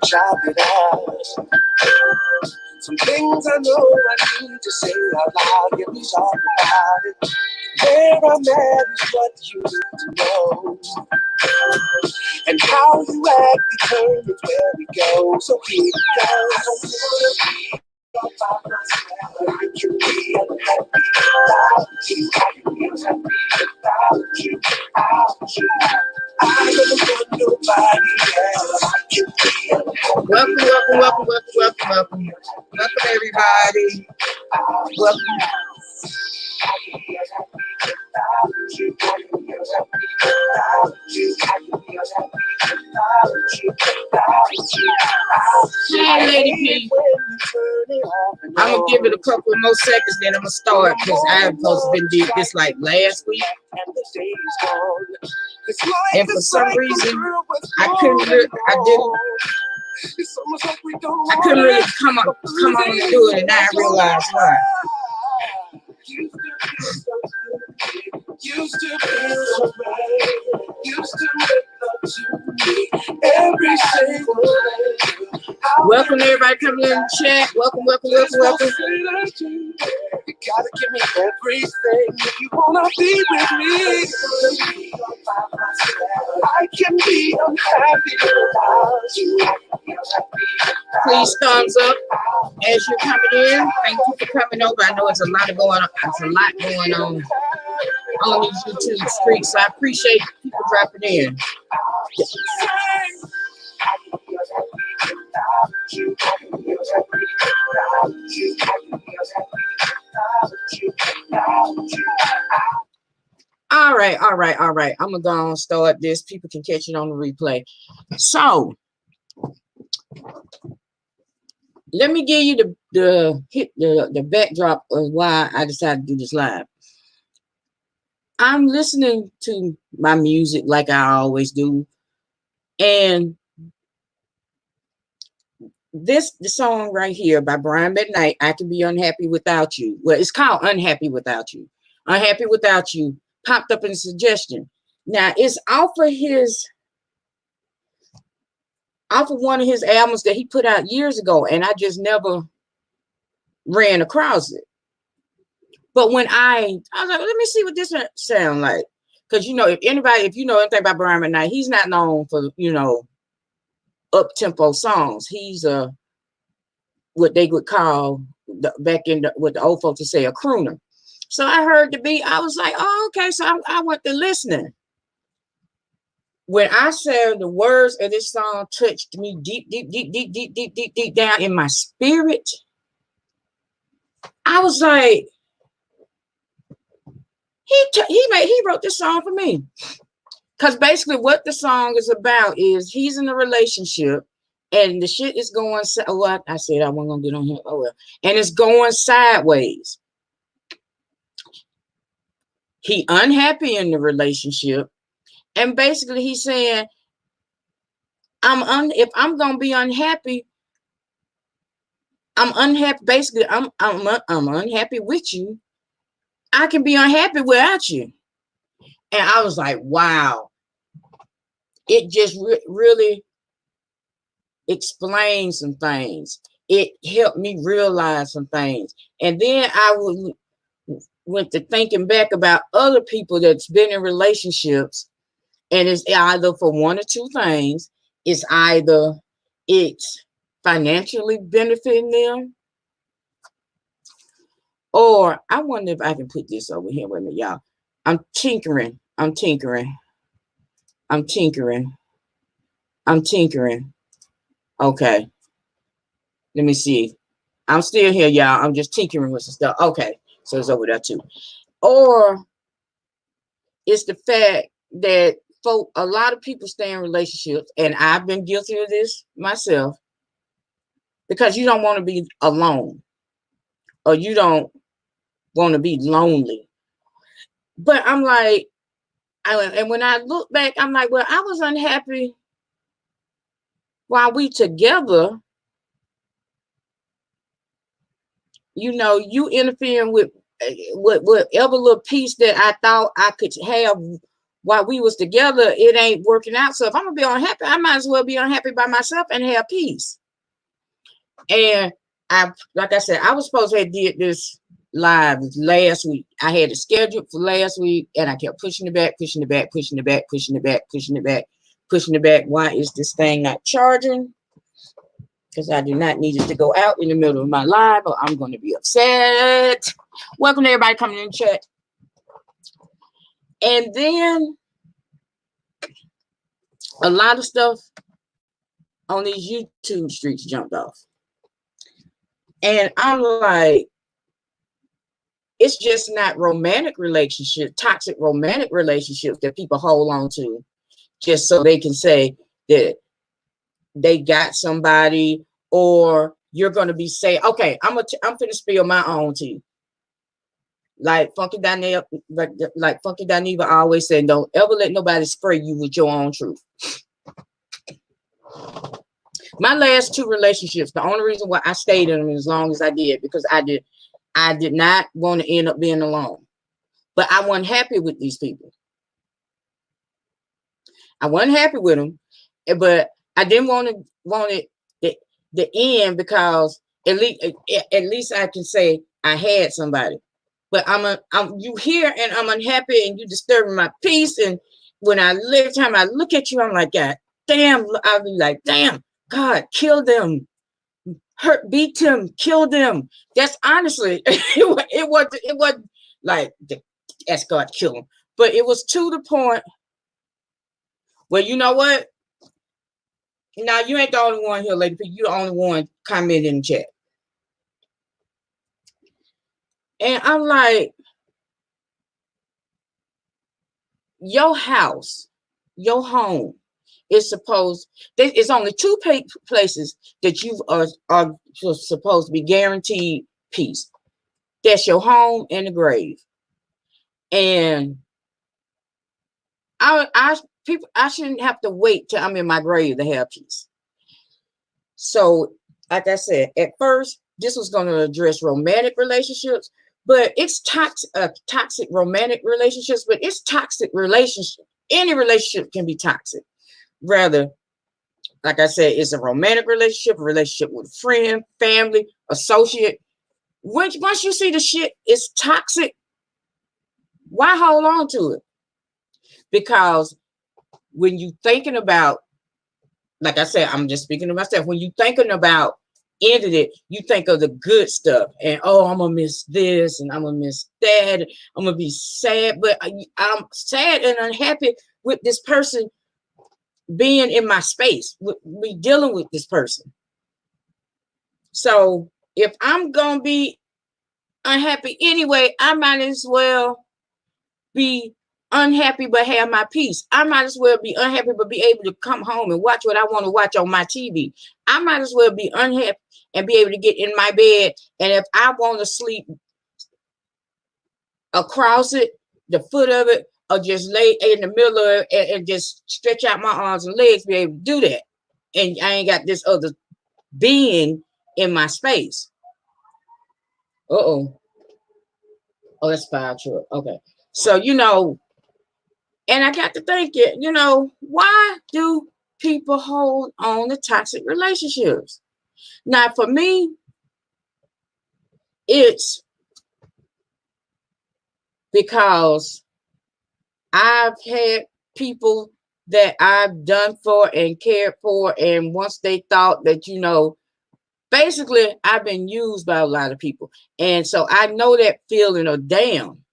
chop it up. Some things I know I need to say out loud. Can we talk about it? Where I'm at is what you need to know. And how you act determines where we go. So here we go. I can be unhappy without you. I can be unhappy without you. Without you. I don't want nobody else. I can be unhappy. Welcome, everybody. Welcome. Hey, Lady P. I'm gonna give it a couple more seconds, then I'm gonna start because I was supposed to did this like last week, and for some reason I couldn't really come on and do it, and I realized why. Used to feel so right, used to make love to me every single day. Welcome everybody coming in the chat. Welcome. You gotta give me everything if you wanna be with me. I can be unhappy without you. Please thumbs up as you're coming in. Thank you for coming over. I know it's a lot going on. It's a lot going on these YouTube streets, so I appreciate people dropping in. All right. I'm gonna go and start this. People can catch it on the replay. So let me give you the backdrop of why I decided to do this live. I'm listening to my music like I always do, and the song right here by McKnight, I Can Be Unhappy Without You. Well, it's called Unhappy Without You. Unhappy Without You popped up in the suggestion. Now it's off of one of his albums that he put out years ago, and I just never ran across it. But when I was like, well, let me see what this sound like, because you know, if you know anything about McKnight, he's not known for up tempo songs. He's what they would call what the old folks would say a crooner. So I heard the beat, I was like, oh, okay. So I went to listening. When I said the words of this song touched me deep down in my spirit, I was like, he wrote this song for me. Because basically what the song is about is he's in a relationship and the shit is going, I said I wasn't gonna get on here, oh well, and it's going sideways. He unhappy in the relationship, and basically he's saying, if I'm gonna be unhappy, I'm unhappy. Basically, I'm unhappy with you. I can be unhappy without you. And I was like, wow. It just really explained some things. It helped me realize some things. And then I went to thinking back about other people that's been in relationships, and it's either for one or two things. It's either it's financially benefiting them, or I wonder if I can put this over here with me, y'all. I'm tinkering. Okay. Let me see. I'm still here, y'all. I'm just tinkering with some stuff. Okay. So it's over there too. Or it's the fact that a lot of people stay in relationships, and I've been guilty of this myself, because you don't want to be alone, or you don't want to be lonely. But I'm like, and when I look back, I'm like, well, I was unhappy while we together. You interfering with whatever little piece that I thought I could have while we was together, it ain't working out. So if I'm gonna be unhappy, I might as well be unhappy by myself and have peace. And like I said, I was supposed to have did this live last week. I had it scheduled for last week, and I kept pushing it back, pushing it back, pushing it back, pushing it back, pushing it back, pushing it back. Why is this thing not charging? Because I do not need it to go out in the middle of my live, or I'm going to be upset. Welcome to everybody coming in the chat. And then a lot of stuff on these YouTube streets jumped off. And I'm like, it's just not romantic relationships, toxic romantic relationships that people hold on to just so they can say that they got somebody, or you're going to be saying, okay, I'm going to spill my own tea. Like Funky Dineva, like Funky Dineva always said, don't ever let nobody spray you with your own truth. My last 2 relationships, the only reason why I stayed in them as long as I did, because I did not want to end up being alone. But I wasn't happy with these people. I wasn't happy with them, but I didn't want it the end, because at least I can say I had somebody. But you here and I'm unhappy and you disturbing my peace. And when every time I look at you, I'm like, God damn, I'll be like, damn, God, kill them, beat them, kill them. That's honestly, it was like, ask God, kill them. But it was to the point where, you know what? Now, you ain't the only one here, lady. You're the only one commenting in the chat. And I'm like, your house, your home is supposed, it's only 2 places that you are supposed to be guaranteed peace. That's your home and the grave. And I shouldn't have to wait till I'm in my grave to have peace. So, like I said, at first, this was going to address romantic relationships, but it's toxic romantic relationships, but it's toxic relationship. Any relationship can be toxic. Rather, like I said, it's a romantic relationship, a relationship with a friend, family, associate. Once you see the shit is toxic, why hold on to it? Because when you thinking about, like I said, I'm just speaking to myself. When you thinking about ended it, you think of the good stuff, and I'm gonna miss this and I'm gonna miss that. I'm gonna be sad, but I'm sad and unhappy with this person being in my space, with me dealing with this person. So if I'm gonna be unhappy anyway, I might as well be unhappy but have my peace. I might as well be unhappy but be able to come home and watch what I want to watch on my TV. I might as well be unhappy and be able to get in my bed, and if I want to sleep across it, the foot of it, or just lay in the middle of it and just stretch out my arms and legs, be able to do that. And I ain't got this other being in my space. Oh, that's fire truck. Okay. So, and I got to thinking, why do people hold on to toxic relationships? Now, for me, it's because I've had people that I've done for and cared for, and once they thought that, basically I've been used by a lot of people. And so I know that feeling of damn.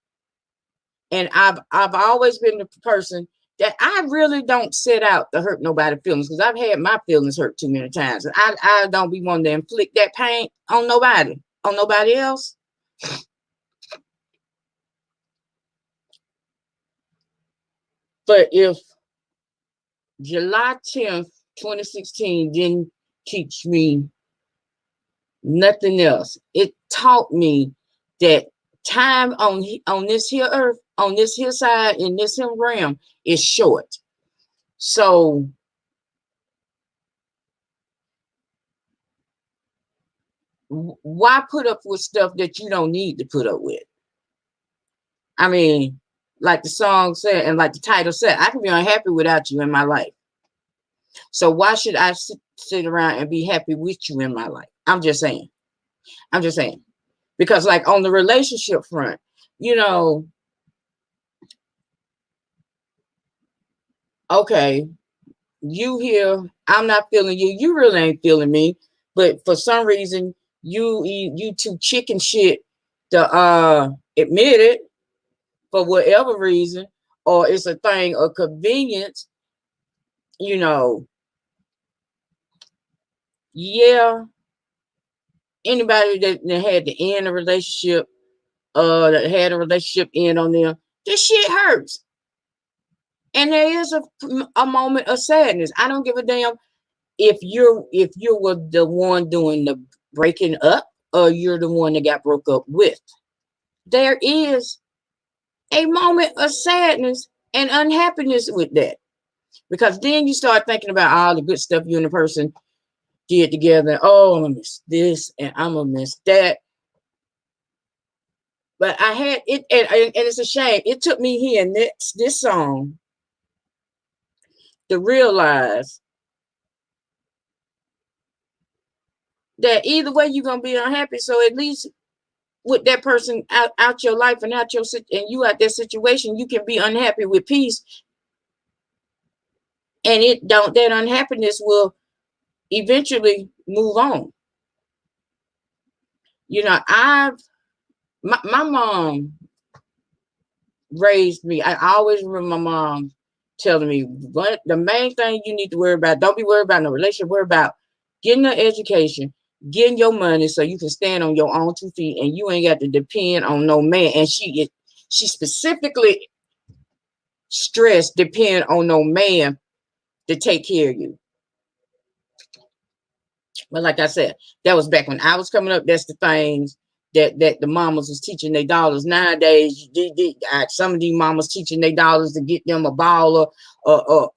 And I've always been the person that I really don't set out to hurt nobody's feelings, because I've had my feelings hurt too many times. And I don't be wanting to inflict that pain on nobody else. But if July 10th, 2016 didn't teach me nothing else, it taught me that time on this here earth, on this here side, in this here realm, is short. So why put up with stuff that you don't need to put up with? I mean, like the song said, and like the title said, I can be unhappy without you in my life. So why should I sit around and be happy with you in my life? I'm just saying. I'm just saying. Because like on the relationship front, you know, okay, you here, I'm not feeling you. You really ain't feeling me. But for some reason, you too chicken shit to admit it for whatever reason, or it's a thing of convenience, you know. Yeah, anybody that had to end a relationship, that had a relationship end on them, this shit hurts. And there is a moment of sadness. I don't give a damn if you were the one doing the breaking up or you're the one that got broke up with. There is a moment of sadness and unhappiness with that. Because then you start thinking about all the good stuff you and the person did together. Oh, I'm gonna miss this and I'm gonna miss that. But I had it, and it's a shame. It took me hearing this song to realize that either way you're gonna be unhappy. So at least with that person out your life and out your and you out that situation, you can be unhappy with peace, and that unhappiness will eventually move on. You know, my mom raised me. I always remember my mom telling me, what the main thing you need to worry about, don't be worried about no relationship, worry about getting an education, getting your money so you can stand on your own 2 feet and you ain't got to depend on no man. And she specifically stressed depend on no man to take care of you. But like I said, that was back when I was coming up. That's the things that the mamas was teaching their daughters. Nowadays, some of these mamas teaching their daughters to get them a baller or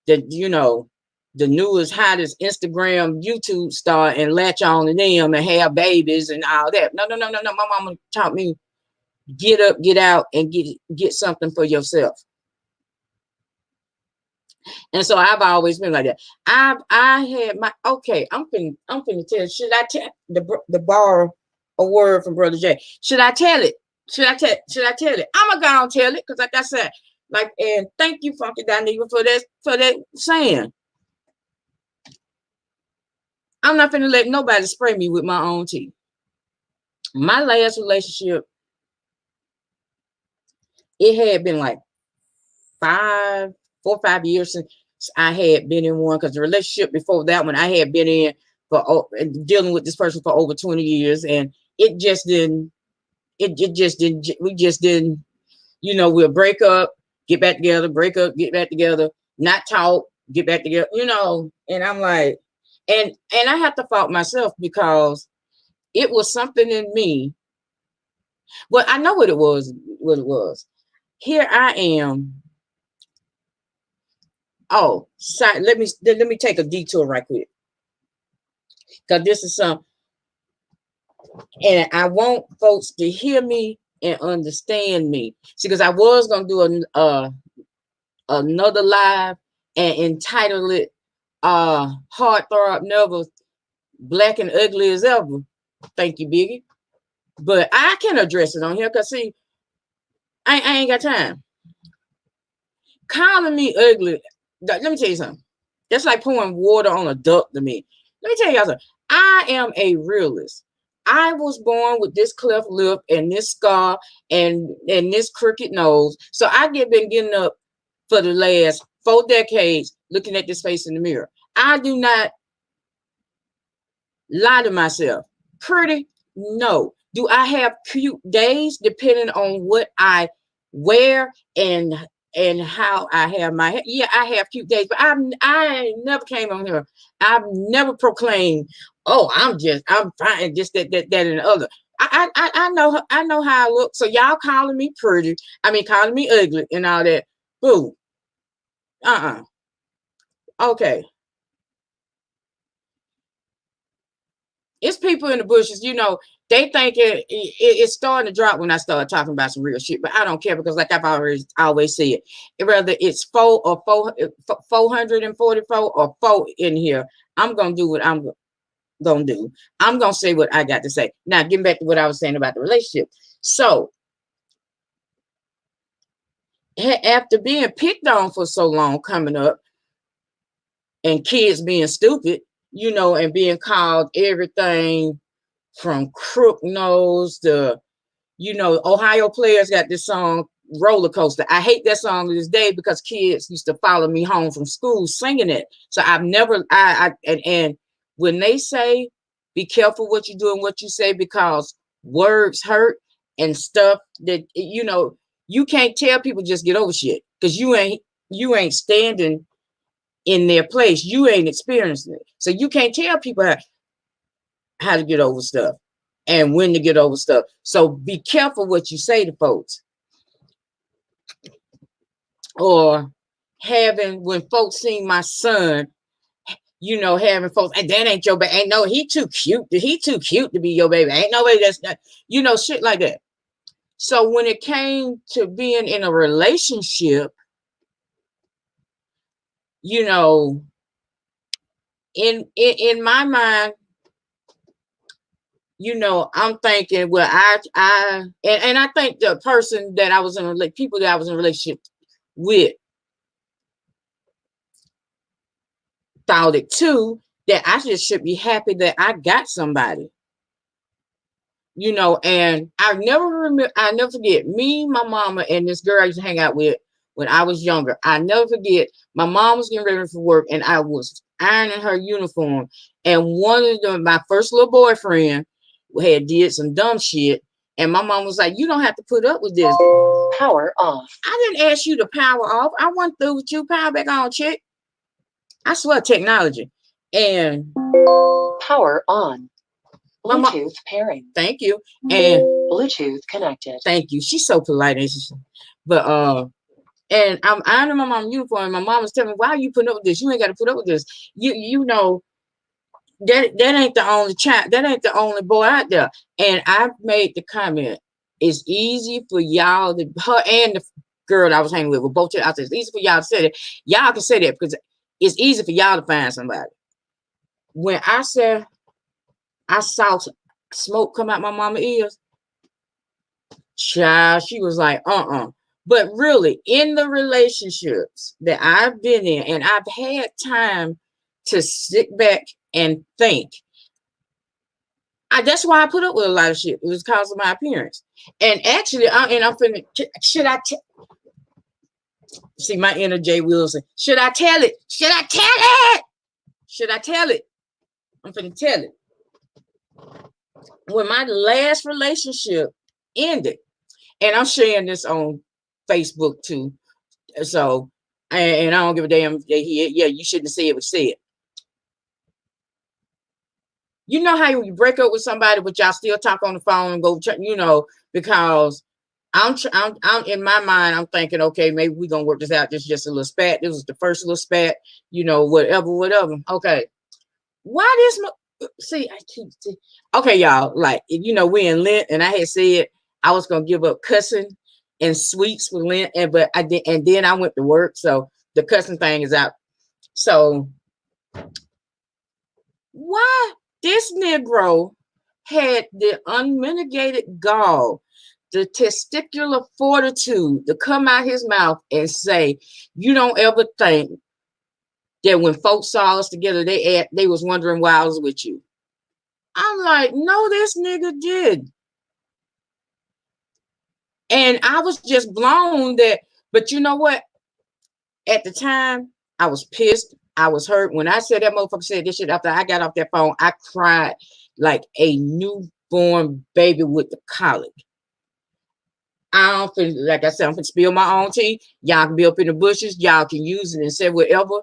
the, you know, the newest, hottest Instagram, YouTube star and latch on to them and have babies and all that. No. My mama taught me get up, get out, and get something for yourself. And so I've always been like that. I had my okay. I'm finna tell. Should I tell the borrow a word from Brother J? Should I tell it? Should I tell it? I'm gonna go and tell it because, like I said, and thank you, Funky Dineva, for that saying. I'm not finna let nobody spray me with my own tea. My last relationship, it had been like 4 or 5 years since I had been in one, because the relationship before that one I had been in for dealing with this person for over 20 years, and it just didn't. We just didn't. You know, we'll break up, get back together, break up, get back together, not talk, get back together. You know, and I'm like, and I have to fault myself because it was something in me. Well, I know what it was. What it was. Here I am. Oh, sorry, let me take a detour right quick, because this is some, and I want folks to hear me and understand me. See, because I was gonna do another live and entitle it "Heartthrob Never Black and Ugly as Ever." Thank you, Biggie. But I can address it on here because see, I ain't got time. Calling me ugly. Let me tell you something. That's like pouring water on a duck to me. Let me tell y'all something. I am a realist. I was born with this cleft lip and this scar and this crooked nose. So I been getting up for the last 4 decades looking at this face in the mirror. I do not lie to myself. Pretty? No. Do I have cute days depending on what I wear and how I have my hair? Yeah, I have cute days, but I never came on here. I've never proclaimed, oh, I'm fine, just that and the other. I know how I look. So y'all calling me pretty, calling me ugly and all that. Boo. Okay. It's people in the bushes, you know, they think it's starting to drop when I start talking about some real shit, but I don't care because like I've always said, whether it's 444 or 4 in here, I'm going to do what I'm going to do. I'm going to say what I got to say. Now, getting back to what I was saying about the relationship. So, after being picked on for so long coming up and kids being stupid, you know, and being called everything from crook nose to, you know, Ohio Players got this song Roller Coaster. I hate that song to this day because kids used to follow me home from school singing it. So I've never, and when they say, be careful what you do and what you say because words hurt and stuff that, you know, you can't tell people just get over shit because you ain't standing in their place. You ain't experiencing it. So you can't tell people how to get over stuff and when to get over stuff. So be careful what you say to folks. Or when folks see my son, you know, having folks, and that ain't your baby. Ain't no, he too cute. He too cute to be your baby. Ain't nobody that's not, you know, shit like that. So when it came to being in a relationship, you know, in my mind, you know, I'm thinking, well, and I think the person that I was in, people that I was in a relationship with thought it too, that I just should be happy that I got somebody, you know. And I never forget me, my mama, and this girl I used to hang out with when I was younger. I never forget, my mom was getting ready for work and I was ironing her uniform. And my first little boyfriend had did some dumb shit. And my mom was like, you don't have to put up with this. Power off. I didn't ask you to power off. I went through with you. Power back on, chick. I swear, technology. And power on. Bluetooth pairing. Thank you. And Bluetooth connected. Thank you. She's so polite. But and I'm ironing my mom's uniform. And my mom was telling me, why are you putting up with this? You ain't got to put up with this. You know, that ain't the only child. That ain't the only boy out there. And I made the comment, it's easy for y'all to, her and the girl I was hanging with both. I said, it's easy for y'all to say that. Y'all can say that because it's easy for y'all to find somebody. When I said I saw smoke come out my mama's ears, child, she was like, But really, in the relationships that I've been in, and I've had time to sit back and think, that's why I put up with a lot of shit. It was because of my appearance. And actually, I'm finna, see my inner Jay Wilson. Should I tell it? Should I tell it? Should I tell it? I'm finna tell it. When my last relationship ended, and I'm sharing this on Facebook too. So, and I don't give a damn if they hear it. Yeah, you shouldn't say it, but say it. You know how you break up with somebody, but y'all still talk on the phone and go, you know, because I'm in my mind, I'm thinking, okay, maybe we're gonna work this out. This is just a little spat. This was the first little spat, you know, whatever. Okay. Why this? Okay, y'all, like, you know, we in Lent, and I had said I was gonna give up cussing and sweets for Lent, but I did, and then I went to work, so the cussing thing is out. So why this Negro had the unmitigated gall, the testicular fortitude to come out his mouth and say, you don't ever think that when folks saw us together, they was wondering why I was with you. I'm like, no, this nigga did. And I was just blown that, but you know what? At the time, I was pissed. I was hurt. When I said that motherfucker said this shit after I got off that phone, I cried like a newborn baby with the colic. I don't feel, like I said, I'm gonna spill my own tea. Y'all can be up in the bushes. Y'all can use it and say whatever.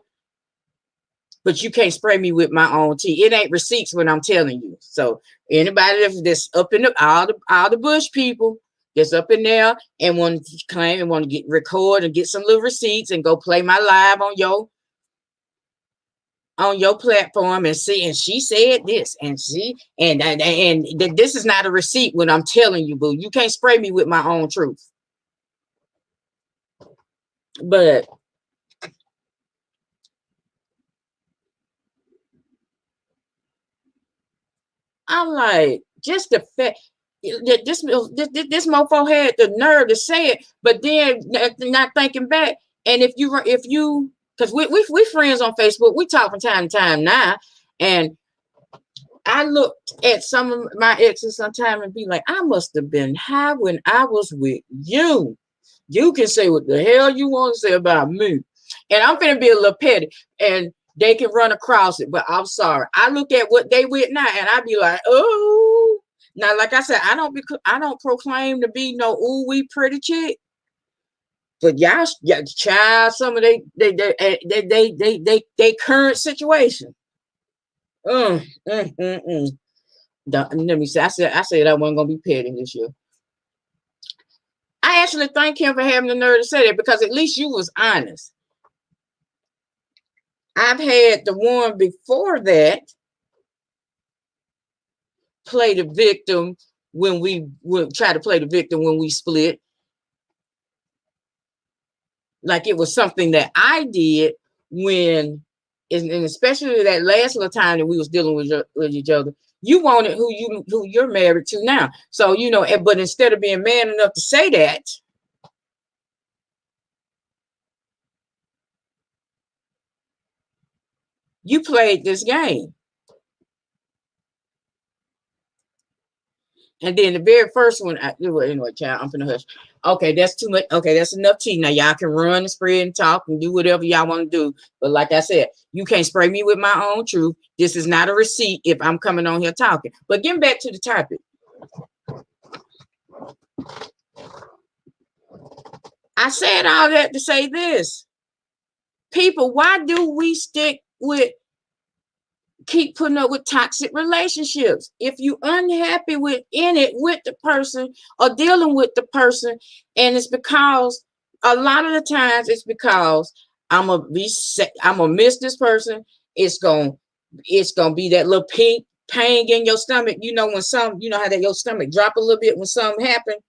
But you can't spray me with my own tea. It ain't receipts when I'm telling you. So anybody that's up in all the bush people that's up in there and want to claim and want to record and get some little receipts and go play my live on on your platform and see, and she said this, and she and this is not a receipt what I'm telling you, boo. You can't spray me with my own truth. But I'm like, just the fact that this mofo had the nerve to say it, but then not thinking back. And if you because we friends on Facebook, we talk from time to time now, and I looked at some of my exes sometime and be like, I must have been high when I was with you. You can say what the hell you want to say about me. And I'm going to be a little petty and they can run across it, but I'm sorry. I look at what they with now and I be like, oh, now, like I said, I don't proclaim to be no ooh wee pretty chick. But y'all, child, some of they current situation. Let me say, I said I wasn't gonna be petty this year. I actually thank him for having the nerve to say that, because at least you was honest. I've had the one before that play the victim when we would try to play the victim when we split. Like it was something that I did when, and especially that last little time that we was dealing with each other. You wanted who you're married to now. So, you know, but instead of being man enough to say that, you played this game. And then the very first one, anyway, child, I'm finna hush. Okay, that's too much. Okay, that's enough tea. Now y'all can run and spread and talk and do whatever y'all want to do. But like I said, you can't spray me with my own truth. This is not a receipt if I'm coming on here talking. But getting back to the topic. I said all that to say this. People, why do we keep putting up with toxic relationships? If you unhappy with the person or dealing with the person, and it's because a lot of the times it's because I'm gonna miss this person. It's gonna be that little pink pain in your stomach. You know, when you know how that your stomach drop a little bit when something happened.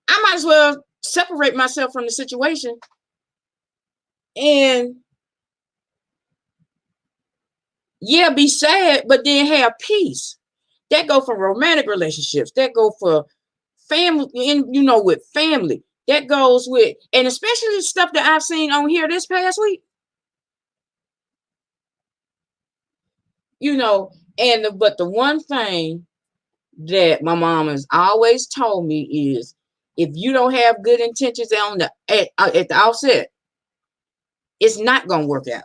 I might as well separate myself from the situation and be sad, but then have peace. That go for romantic relationships. That go for family, with family. That goes with, and especially the stuff that I've seen on here this past week. But the one thing that my mom has always told me is, if you don't have good intentions at the outset, it's not gonna work out.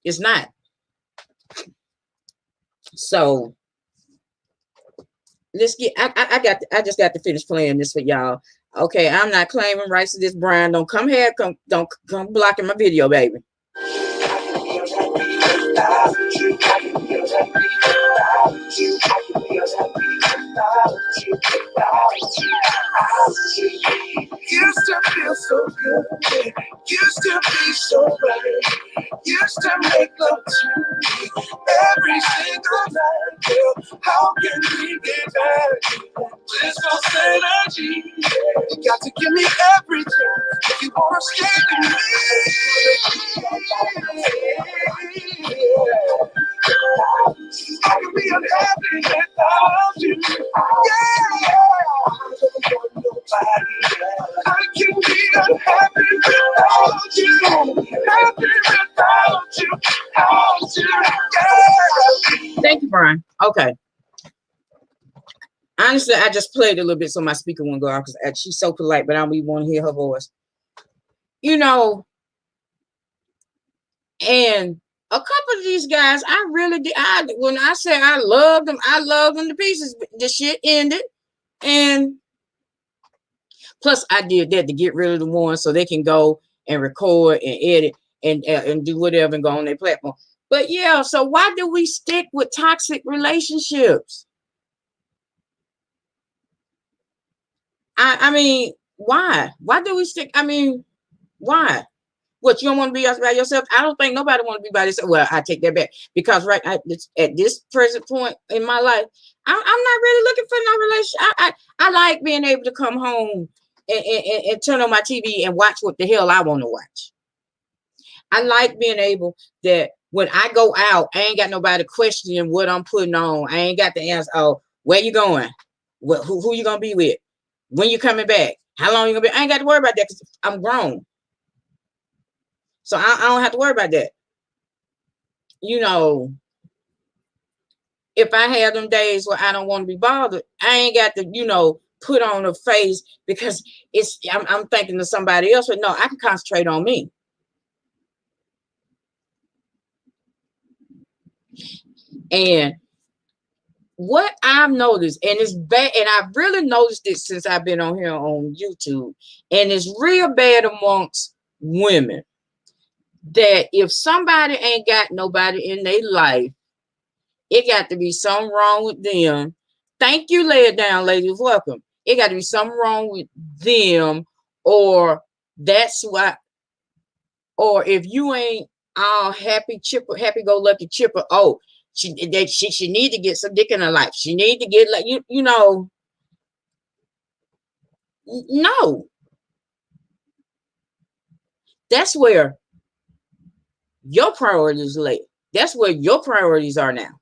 It's not. So let's get. I just got to finish playing this for y'all. Okay, I'm not claiming rights to this, Brian. Don't come blocking my video, baby. Used to feel so good, used to be so right, used to make love to me every single night. Girl, how can we get back? There's no synergy. You got to give me everything if you wanna stay with me. I can be unhappy without you. Yeah. I can be unhappy without you. Happy without you. Without you. Yeah. Thank you, Brian. Okay. Honestly, I just played a little bit so my speaker won't go out, because she's so polite, but I don't even want to hear her voice. And a couple of these guys, I really did. When I say I loved them to pieces. The shit ended, and plus I did that to get rid of the ones so they can go and record and edit and do whatever and go on their platform. But yeah, so why do we stick with toxic relationships? I mean, why? Why do we stick? I mean, why? What, you don't want to be by yourself? I don't think nobody want to be by themselves. Well, I take that back, because at this present point in my life, I'm not really looking for no relationship. I like being able to come home and turn on my TV and watch what the hell I want to watch. I like being able that when I go out, I ain't got nobody questioning what I'm putting on. I ain't got to ask, oh, where you going? Who you gonna be with? When you coming back? How long you gonna be? I ain't got to worry about that because I'm grown. So I don't have to worry about that. You know, if I have them days where I don't want to be bothered, I ain't got to, you know, put on a face because I'm thinking of somebody else. But no, I can concentrate on me. And what I've noticed, and it's bad, and I've really noticed it since I've been on here on YouTube, and it's real bad amongst women, that if somebody ain't got nobody in their life, it got to be something wrong with them. Thank you, lay it down, ladies. Welcome. It got to be something wrong with them, or that's why, or if you ain't all happy, chipper, happy go lucky chipper, oh, she need to get some dick in her life. She need to get, like, you know, no. That's where your priorities lay. That's where your priorities are now.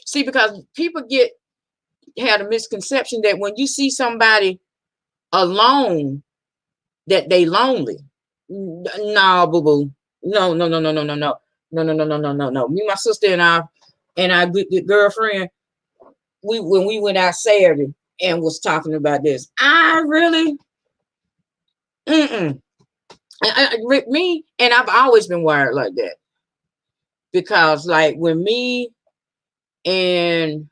See, because people had a misconception that when you see somebody alone, that they lonely. No, boo boo. No. Me, my sister, and our good girlfriend, when we went out Saturday and was talking about this, I really, me, and I've always been wired like that, because like when me and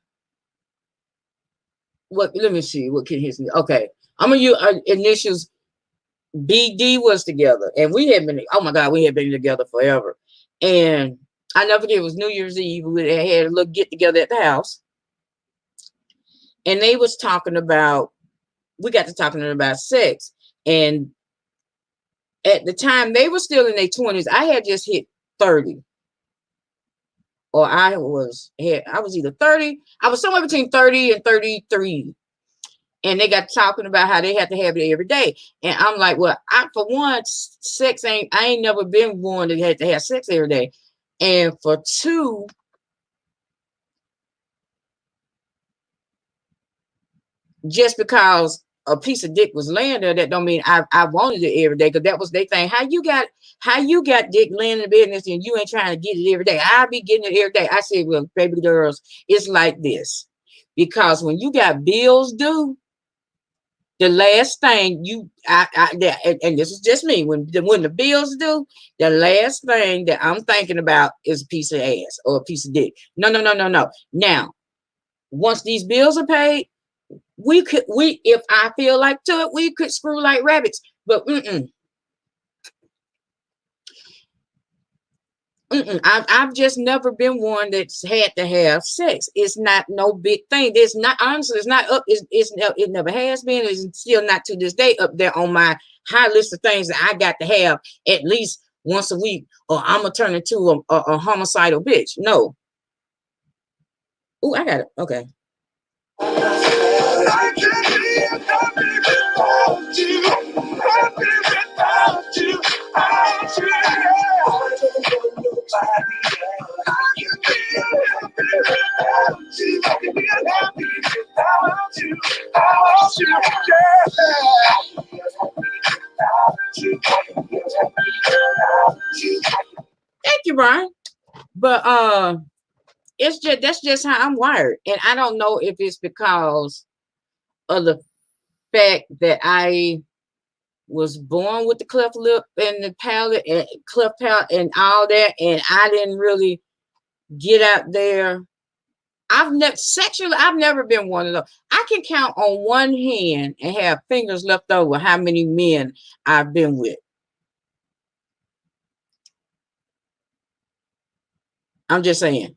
let me see, what can his, okay, I'm gonna use initials. BD was together, and we had been, oh my God, we had been together forever. And I never forget, it was New Year's Eve. We had a little get together at the house, and they was talking about, we got to talking about sex. And at the time, they were still in their 20s. I had just hit 30, or I was either 30. I was somewhere between 30 and 33. And they got talking about how they have to have it every day. And I'm like, well, for one, I ain't never been one that had to have sex every day. And for two, just because a piece of dick was laying there, that don't mean I wanted it every day, because that was their thing. How you got dick laying in the business and you ain't trying to get it every day? I'll be getting it every day. I said, well, baby girls, it's like this. Because when you got bills due, the last thing and this is just me, when the bills due, the last thing that I'm thinking about is a piece of ass or a piece of dick. No. Now, once these bills are paid, if I feel like to it, we could screw like rabbits. But I've just never been one that's had to have sex. It's not no big thing. There's not, honestly, it's not up. It never has been. It's still not to this day up there on my high list of things that I got to have at least once a week, or I'm gonna turn into a homicidal bitch. No. Oh, I got it. Okay. I can't be happy without you. Happy without you. I don't want nobody else. I can be happy without you. I can be happy without you. I want you. Yeah. Thank you, Brian. But that's just how I'm wired. And I don't know if it's because of the fact that I was born with the cleft lip and the palate and cleft palate and all that, and I didn't really get out there. I've never been one of those. I can count on one hand and have fingers left over how many men I've been with. I'm just saying.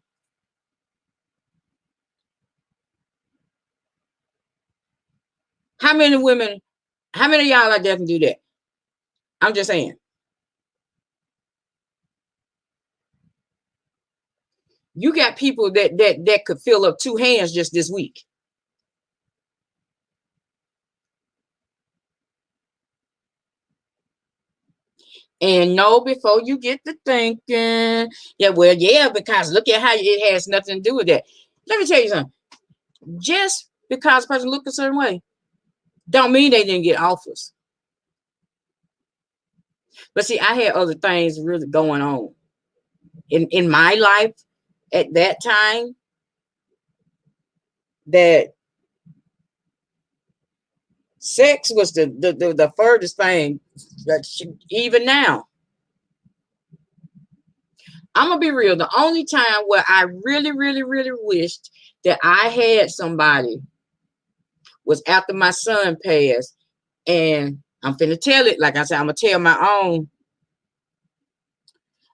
How many of y'all out there can do that? I'm just saying. You got people that could fill up 2 hands just this week. And no, before you get to thinking, yeah, well, yeah, because look at how it has nothing to do with that. Let me tell you something. Just because a person looked a certain way, don't mean they didn't get offers. But see, I had other things really going on in my life at that time that sex was the furthest thing. Even now, I'm gonna be real. The only time where I really wished that I had somebody was after my son passed. And I'm finna tell it. Like I said, I'm gonna tell my own.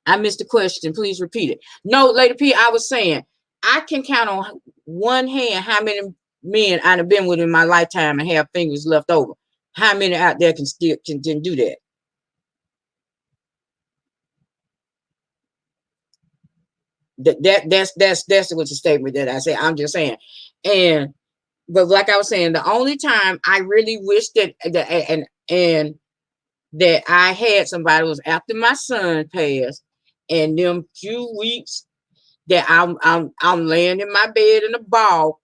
I missed the question. Please repeat it. No, Lady P, I was saying I can count on one hand how many men I'd have been with in my lifetime and have fingers left over. How many out there can still can do that? That's what's a statement that I say. I'm just saying. And but like I was saying, the only time I really wish that and that I had somebody was after my son passed, and them few weeks that I'm laying in my bed in a ball,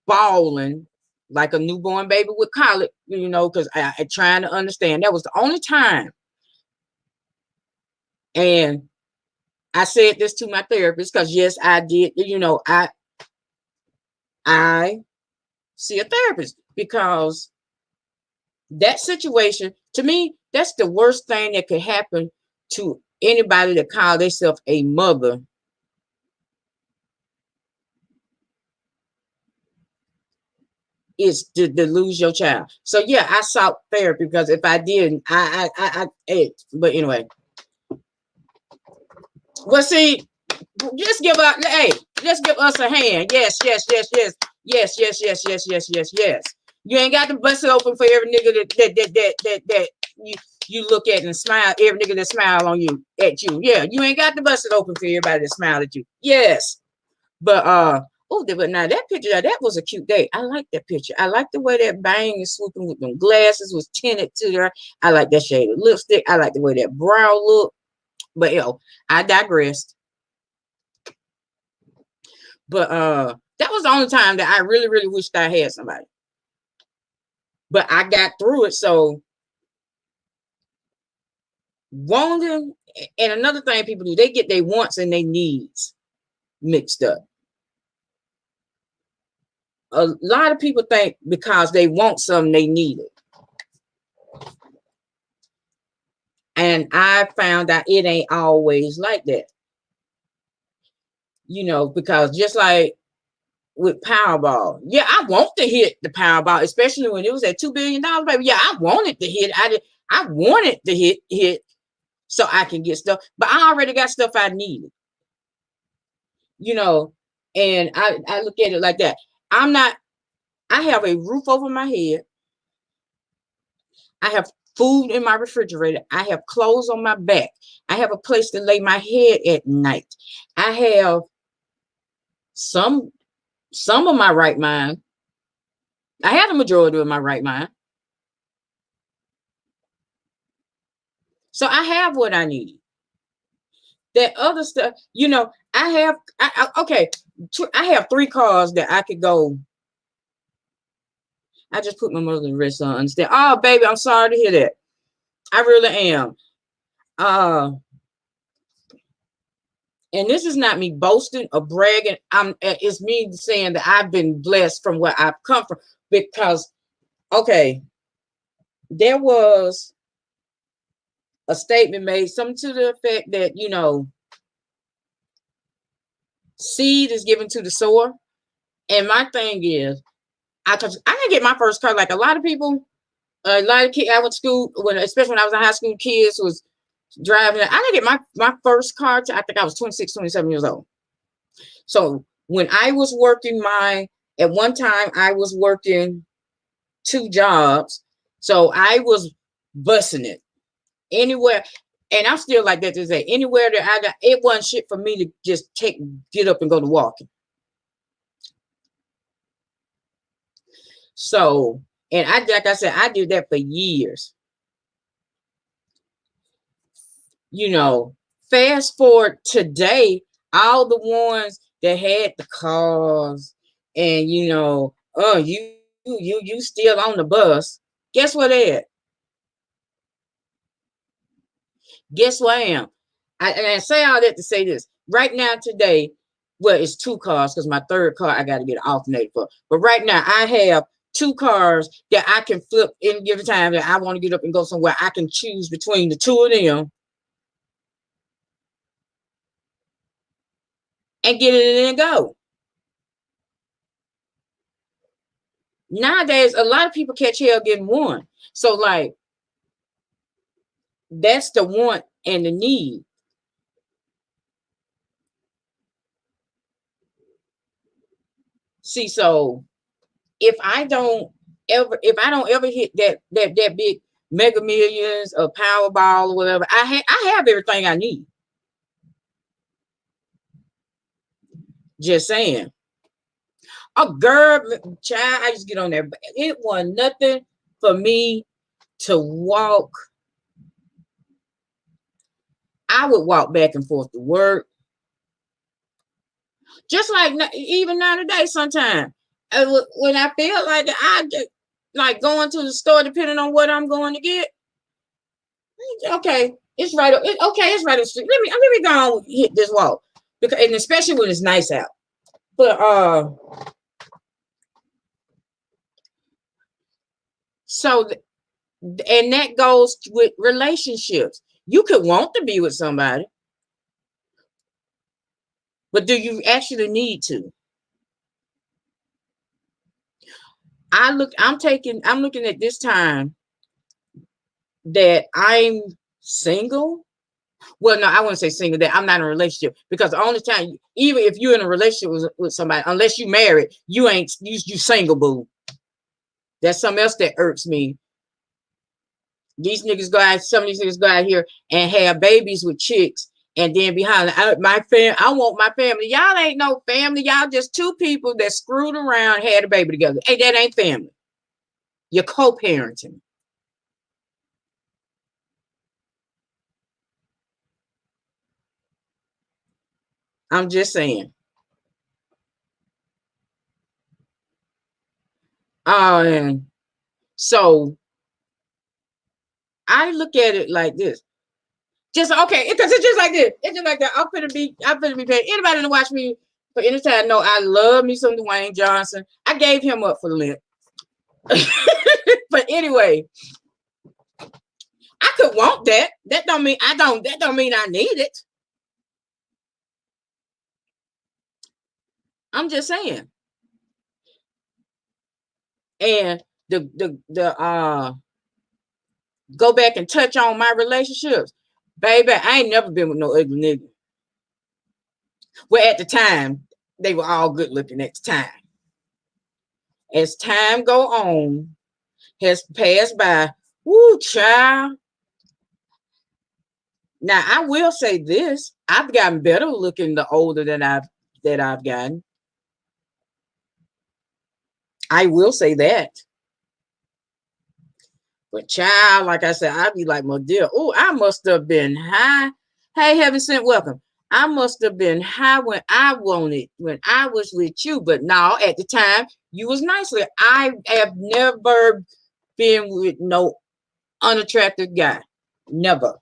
bawling like a newborn baby with colic, you know, because I trying to understand. That was the only time. And I said this to my therapist because yes, I did. You know, I see a therapist because that situation, to me, that's the worst thing that could happen to anybody that call themselves a mother. Is to lose your child. So yeah, I sought therapy because if I didn't, but anyway. Well, see, just give up. Hey, just give us a hand. Yes. You ain't got to bust it open for every nigga that you look at and smile. Every nigga that smile on you at you. Yeah, you ain't got to bust it open for everybody that smile at you. Yes, but but now that picture, that was a cute day. I like that picture. I like the way that bang is swooping with them glasses was tinted to her. I like that shade of lipstick. I like the way that brow looked. But I digressed. But that was the only time that I really wished I had somebody. But I got through it. So wanting, and another thing people do, they get their wants and their needs mixed up. A lot of people think because they want something, they need it. And I found out it ain't always like that. You know, because just like with Powerball, yeah, I want to hit the Powerball, especially when it was at $2 billion, baby. Yeah, I wanted to hit. I wanted to hit so I can get stuff, but I already got stuff I needed. You know, and I look at it like that. I have a roof over my head. I have food in my refrigerator. I have clothes on my back. I have a place to lay my head at night. I have some of my right mind. I have the majority of my right mind. So I have what I need. That other stuff, you know, I have 3 cars that I could go. I just put my mother in the rest on understand. Oh, baby, I'm sorry to hear that. I really am. And this is not me boasting or bragging. It's me saying that I've been blessed from where I've come from. Because, okay, there was a statement made, something to the effect that, you know, seed is given to the sower. And my thing is, I didn't get my first car like a lot of people. A lot of kids I went to school, especially when I was in high school, kids was driving. I didn't get my first car till I think I was 26, 27 years old. So when I was working at one time I was working 2 jobs. So I was busing it anywhere. And I'm still like that to say, anywhere that I got, it wasn't shit for me to just get up and go to walking. So, and like I said, I did that for years. You know, fast forward today, all the ones that had the cars and, you know, oh, you still on the bus. Guess what they at? Guess where I am? And I say all that to say this. Right now, today, well, it's 2 cars because my 3rd car I got to get an alternator for. But right now, I have 2 cars that I can flip any given time that I want to get up and go somewhere. I can choose between the 2 of them and get it in and go. Nowadays, a lot of people catch hell getting one. So, like, that's the want and the need. See, so if I don't ever hit that big Mega Millions or Powerball or whatever, I have everything I need. Just saying. A girl, child, I just get on there. It was nothing for me to walk. I would walk back and forth to work. Just like even now today, sometimes when I feel like that, I just like going to the store depending on what I'm going to get. Okay, it's right. Okay, it's right up the street. Let me go and hit this walk because, and especially when it's nice out. But so and that goes with relationships. You could want to be with somebody, but do you actually need to? I'm looking at this time that I'm single. Well, no, I wouldn't say single, that I'm not in a relationship, because the only time, even if you're in a relationship with somebody, unless you married, you ain't you single, boo. That's something else that irks me. These niggas go out, some of these niggas go out here and have babies with chicks, and then behind I want my family. Y'all ain't no family. Y'all just 2 people that screwed around, had a baby together. Hey, that ain't family. You're co-parenting. I'm just saying. And so I look at it like this. Just okay, because it's just like this. It's just like that. I'm gonna be paying anybody to watch me for any time. No, I love me some Dwayne Johnson. I gave him up for the Lent. But anyway, I could want that. That don't mean I don't. That don't mean I need it. I'm just saying. And the go back and touch on my relationships, baby. I ain't never been with no ugly nigga. Well, at the time, they were all good looking at the time. As time go on, has passed by, woo, child. Now I will say this: I've gotten better looking the older that I've gotten. I will say that. But child, like I said, I'd be like, my dear, oh, I must have been high. Hey, heaven sent welcome. I must have been high when I was with you. But now at the time, you was nicely. I have never been with no unattractive guy. Never.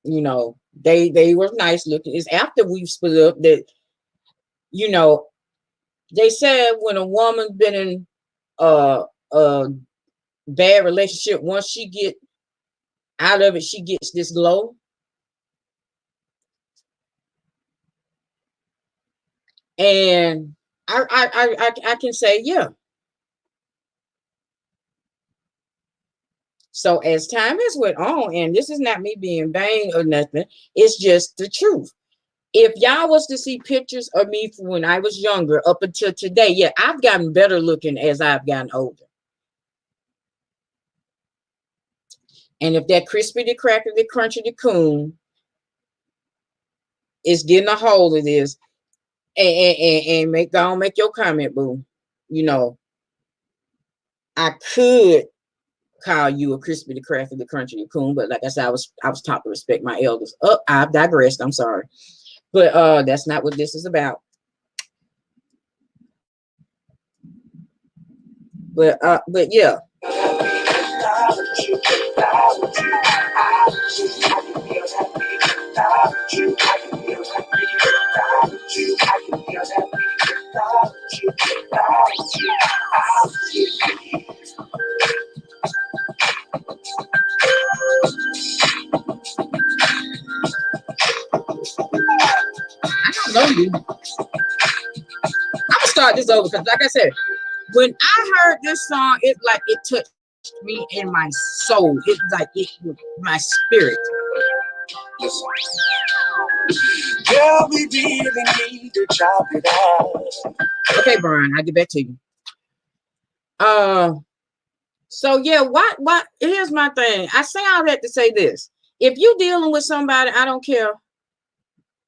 You know, they were nice looking. It's after we split up that, you know, they said when a woman's been in a bad relationship, once she get out of it, she gets this glow. And I can say, yeah. So as time has went on, and this is not me being vain or nothing, it's just the truth. If y'all was to see pictures of me from when I was younger up until today, yeah, I've gotten better looking as I've gotten older. And if that crispy, the cracker, the crunchy, the coon is getting a hold of this, and make your comment, boo. You know, I could call you a crispy, the cracker, the crunchy, the coon, but like I said, I was taught to respect my elders. Oh, I've digressed. I'm sorry. But that's not what this is about. But yeah. I don't know you. I'm gonna start this over because, like I said, when I heard this song, it like it touched me in my soul. It's like it my spirit. Girl, we really need to chop it out. Okay, Brian, I'll get back to you. So yeah, what here's my thing. I say all that to say this. If you're dealing with somebody, I don't care.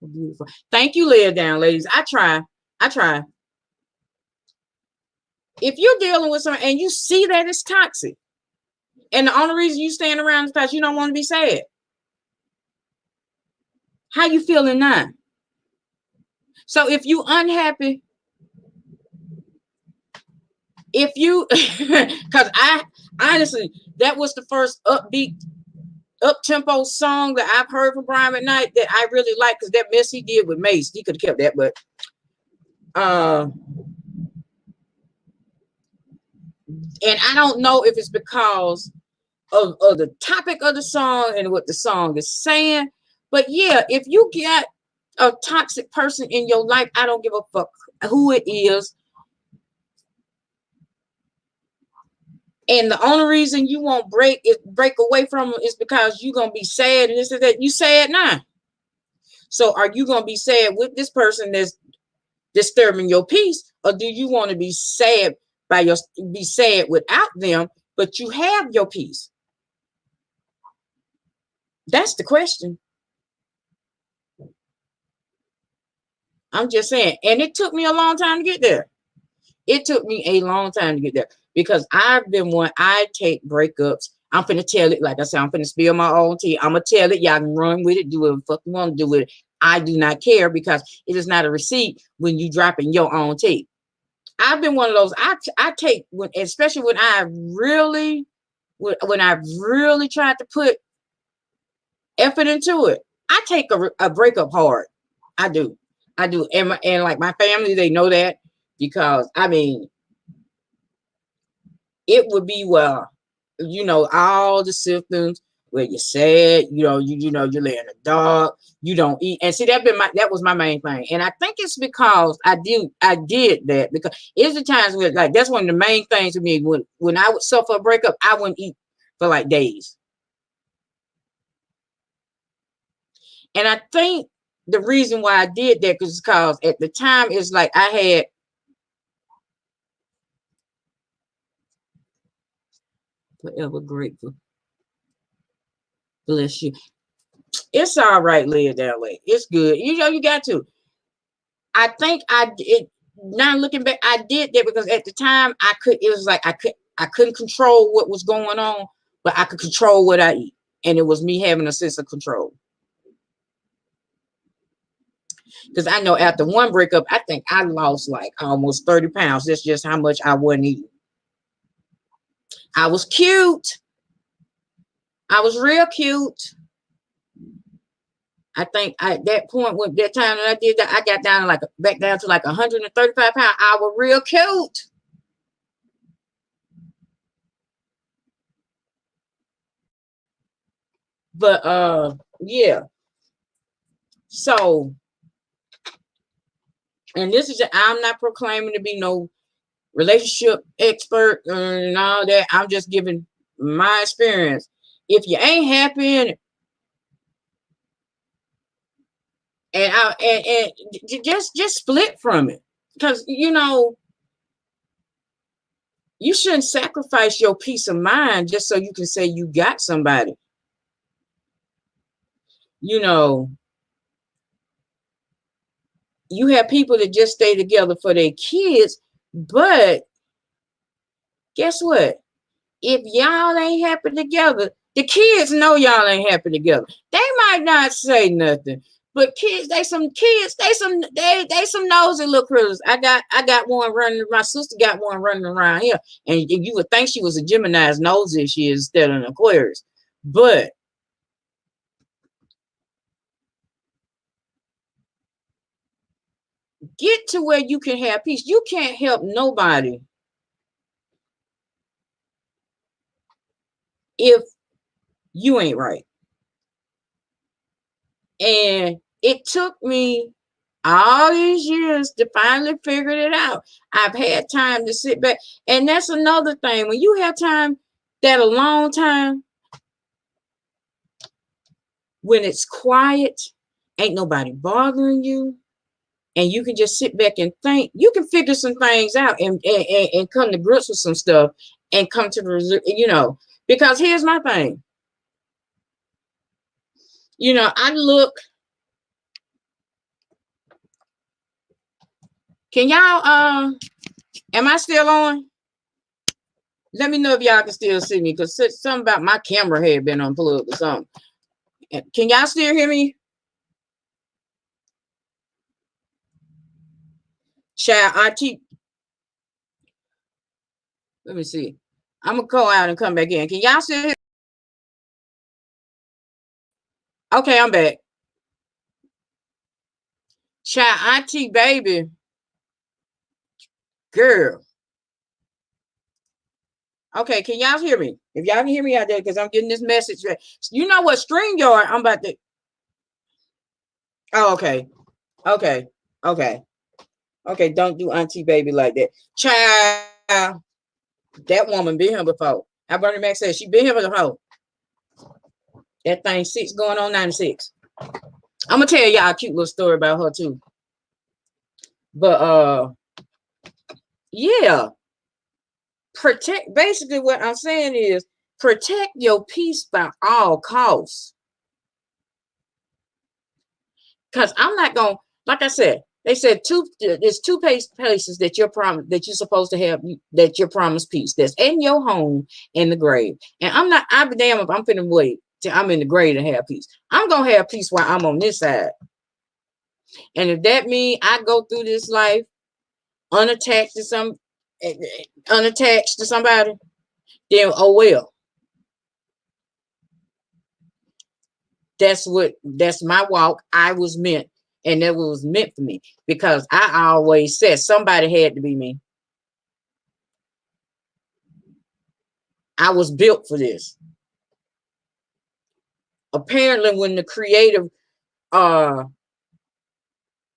Beautiful. Thank you, lay it down, ladies. I try. If you're dealing with someone and you see that it's toxic, and the only reason you stand around is because you don't want to be sad. How you feeling now? So if you unhappy, if you, because I honestly, that was the first upbeat, up-tempo song that I've heard from Brian McKnight that I really like, because that mess he did with Mace, he could have kept that, but and I don't know if it's because of the topic of the song and what the song is saying, but yeah, if you get a toxic person in your life, I don't give a fuck who it is. And the only reason you won't break away from them is because you're gonna be sad, and this is that you sad now. So are you gonna be sad with this person that's disturbing your peace, or do you want to be sad without them, but you have your peace? That's the question. I'm just saying, and it took me a long time to get there. It took me a long time to get there because I've been one. I take breakups. I'm finna tell it, like I said, I'm finna spill my own tea. I'm gonna tell it. Y'all can run with it, do whatever the fuck you want to do with it. I do not care because it is not a receipt when you dropping your own tea. I've been one of those. I take when, especially when I really tried to put effort into it. I take a breakup hard. I do. And like my family, they know that, because I mean, it would be all the symptoms where you're sad, you lay in the dark, you don't eat. And see, that was my main thing. And I think it's because I did that, because it's the times where, like, that's one of the main things to me. When I would suffer a breakup, I wouldn't eat for like days. And I think the reason why I did that is because at the time it's like I had forever grateful. Bless you. It's all right, lay it down, lay. It's good. You got to. I think now looking back, I did that because at the time it was like I couldn't control what was going on, but I could control what I eat. And it was me having a sense of control. Because I know after one breakup, I think I lost like almost 30 pounds. That's just how much I wasn't eating. I was cute. I was real cute. I think at that point, when that time that I did that, I got down back down to like 135 pounds. I was real cute. But yeah. So, and this is I'm not proclaiming to be no relationship expert and all that. I'm just giving my experience. If you ain't happy in it, and just split from it, because you know you shouldn't sacrifice your peace of mind just so you can say you got somebody. You know, you have people that just stay together for their kids, but guess what? If y'all ain't happy together, the kids know y'all ain't happy together. They might not say nothing, but they some nosy little critters. I got one running. My sister got one running around here, and you would think she was a Gemini, as nosy as she is instead of an Aquarius. But get to where you can have peace. You can't help nobody if you ain't right. And it took me all these years to finally figure it out. I've had time to sit back. And that's another thing. When you have time, that alone time, when it's quiet, ain't nobody bothering you, and you can just sit back and think, you can figure some things out and come to grips with some stuff and come to the, you know, because here's my thing. You know, I look, can y'all, am I still on? Let me know if y'all can still see me, because something about my camera had been unplugged or something. Can y'all still hear me? Child, let me see. I'm gonna go out and come back in. Can y'all still hear? Okay, I'm back. Child, Auntie baby, girl. Okay, can y'all hear me? If y'all can hear me out there, because I'm getting this message. You know what? StreamYard, I'm about to. Oh, okay. Okay. Okay. Okay. Don't do Auntie baby like that. Child, that woman been here before. How Bernie Mac said she been here before. That thing 6 going on 96. I'm gonna tell y'all a cute little story about her too. But yeah. Protect, basically what I'm saying is protect your peace by all costs. Because I'm not gonna, like I said, they said there's two places that you're supposed to have, that you're promised peace. That's in your home and the grave. And I'm damn if I'm finna wait till I'm in the grave to have peace. I'm gonna have peace while I'm on this side. And if that means I go through this life unattached to somebody, then oh well. That's my walk. I was meant, and that was meant for me, because I always said somebody had to be me. I was built for this. Apparently, when the creator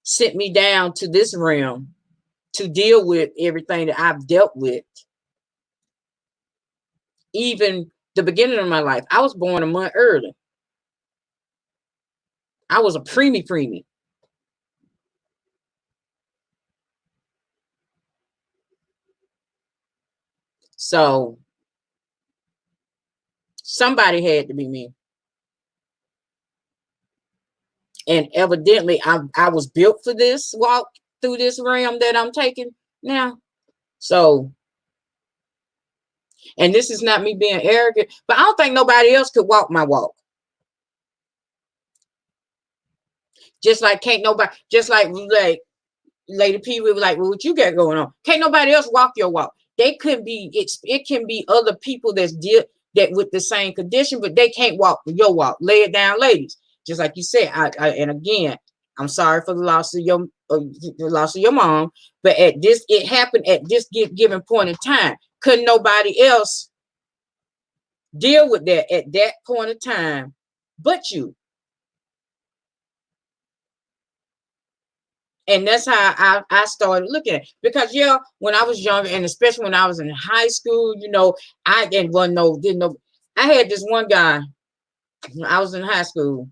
sent me down to this realm to deal with everything that I've dealt with, even the beginning of my life, I was born a month early. I was a preemie. So somebody had to be me. And evidently I was built for this walk through this realm that I'm taking now. So, and this is not me being arrogant, but I don't think nobody else could walk my walk. Just like can't nobody, just like Lady P, we were like, well, what you got going on? Can't nobody else walk your walk. They could be, it can be other people that with the same condition, but they can't walk your walk. Lay it down, ladies. Just like you said, and again, I'm sorry for the loss of your mom, but it happened at this given point in time. Couldn't nobody else deal with that at that point in time but you. And that's how I started looking at it. Because yeah, when I was younger, and especially when I was in high school, you know, I didn't know. I had this one guy when I was in high school.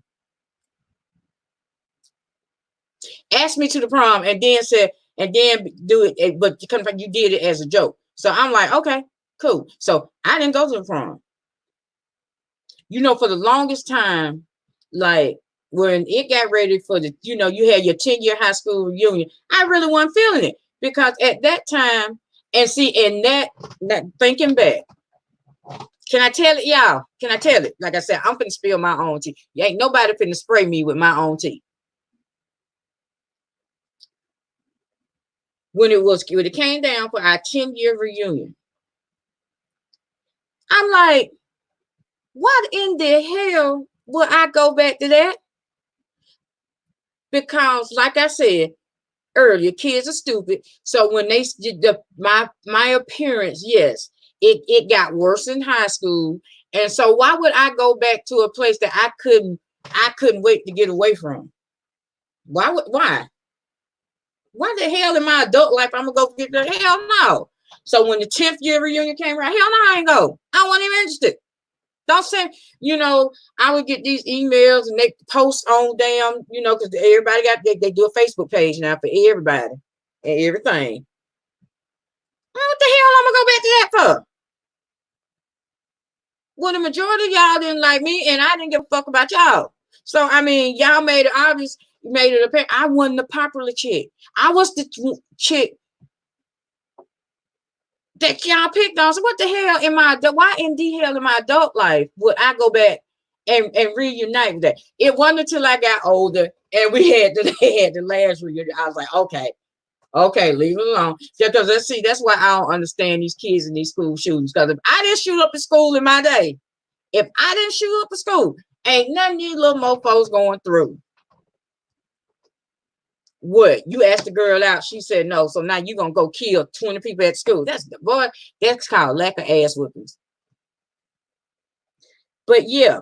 asked me to the prom and then said, and then do it, but you did it as a joke. So I'm like, okay, cool. So I didn't go to the prom. You know, for the longest time, like when it got ready for the, you know, you had your 10-year high school reunion, I really wasn't feeling it because at that time, and see, in that thinking back, can I tell it, y'all? Can I tell it? Like I said, I'm finna spill my own tea. You ain't nobody finna spray me with my own tea. When it came down for our 10-year reunion, I'm like, what in the hell would I go back to that? Because, like I said earlier, kids are stupid. So when they my appearance, yes, it got worse in high school. And so why would I go back to a place that I couldn't wait to get away from? Why the hell in my adult life I'm gonna go get the hell no? So when the 10th year reunion came around, hell no, I ain't go. I wasn't even interested. Don't say, you know, I would get these emails and they post on damn, you know, because everybody they do a Facebook page now for everybody and everything. What the hell I'm gonna go back to that for? Well, the majority of y'all didn't like me, and I didn't give a fuck about y'all. So I mean, y'all made it obvious, made it apparent I wasn't the popular chick. I was the chick that y'all picked on. So what the hell why in the hell in my adult life would I go back and reunite with that? It wasn't until I got older and we had the last reunion. I was like, okay, leave it alone. Because that's why I don't understand these kids in these school shootings. Because if I didn't shoot up a school in my day, if I didn't shoot up a school, ain't none of these little mofos going through. What? You asked the girl out, she said no. So now you're gonna go kill 20 people at school. That's called lack of ass whoopings. But yeah,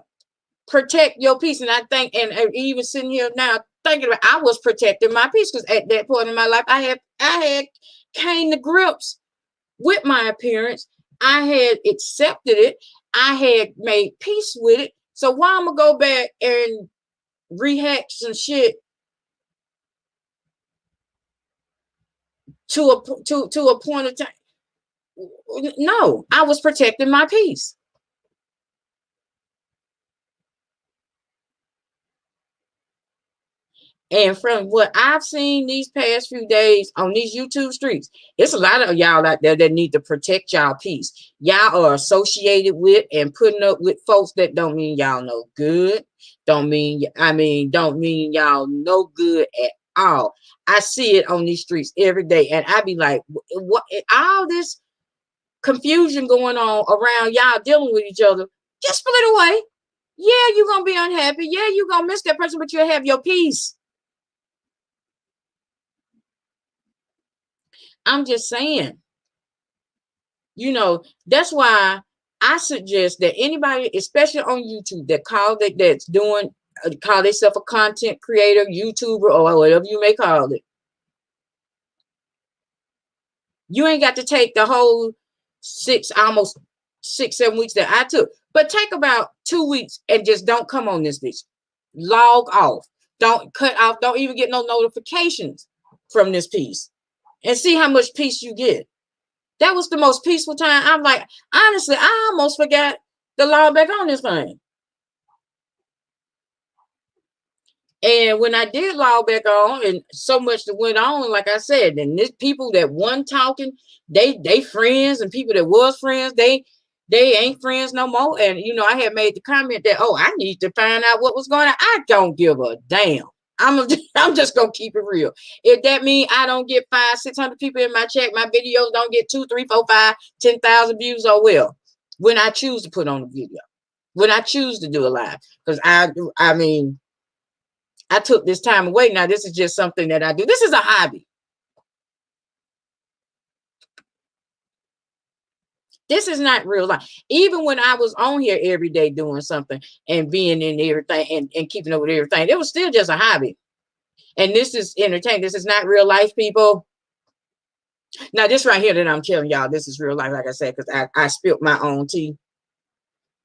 protect your peace. And I think, and even sitting here now thinking about, I was protecting my peace because at that point in my life, I had came to grips with my appearance. I had accepted it. I had made peace with it. So why I'm gonna go back and rehack some shit to a point of time? No, I was protecting my peace. And from what I've seen these past few days on these YouTube streets, it's a lot of y'all out there that need to protect y'all peace. Y'all are associated with and putting up with folks that don't mean y'all no good. Don't mean y'all no good at all. I see it on these streets every day. And I be like, what all this confusion going on around y'all dealing with each other, just split away. Yeah, you're gonna be unhappy. Yeah, you're gonna miss that person, but you'll have your peace. I'm just saying, you know, that's why I suggest that anybody, especially on YouTube, that's doing call themselves a content creator, YouTuber, or whatever you may call it. You ain't got to take the whole almost 6-7 weeks that I took, but take about 2 weeks and just don't come on this bitch. Log off. Don't cut off. Don't even get no notifications from this piece, and see how much peace you get. That was the most peaceful time. I'm like, honestly, I almost forgot the log back on this thing. And when I did log back on, and so much that went on, like I said, and this people that wasn't talking, they friends, and people that was friends, they ain't friends no more. And you know, I had made the comment that, oh, I need to find out what was going on. I don't give a damn. I'm just gonna keep it real. If that means I don't get 500-600 people in my chat, my videos don't get 2, 3, 4, 5, 10,000 views, oh well. When I choose to put on a video, when I choose to do a live, because I mean, I took this time away. Now this is just something that I do. This is a hobby. This is not real life. Even when I was on here every day doing something and being in everything and keeping up with everything, it was still just a hobby. And this is entertainment. This is not real life, people. Now, this right here that I'm telling y'all, this is real life, like I said, because I spilled my own tea.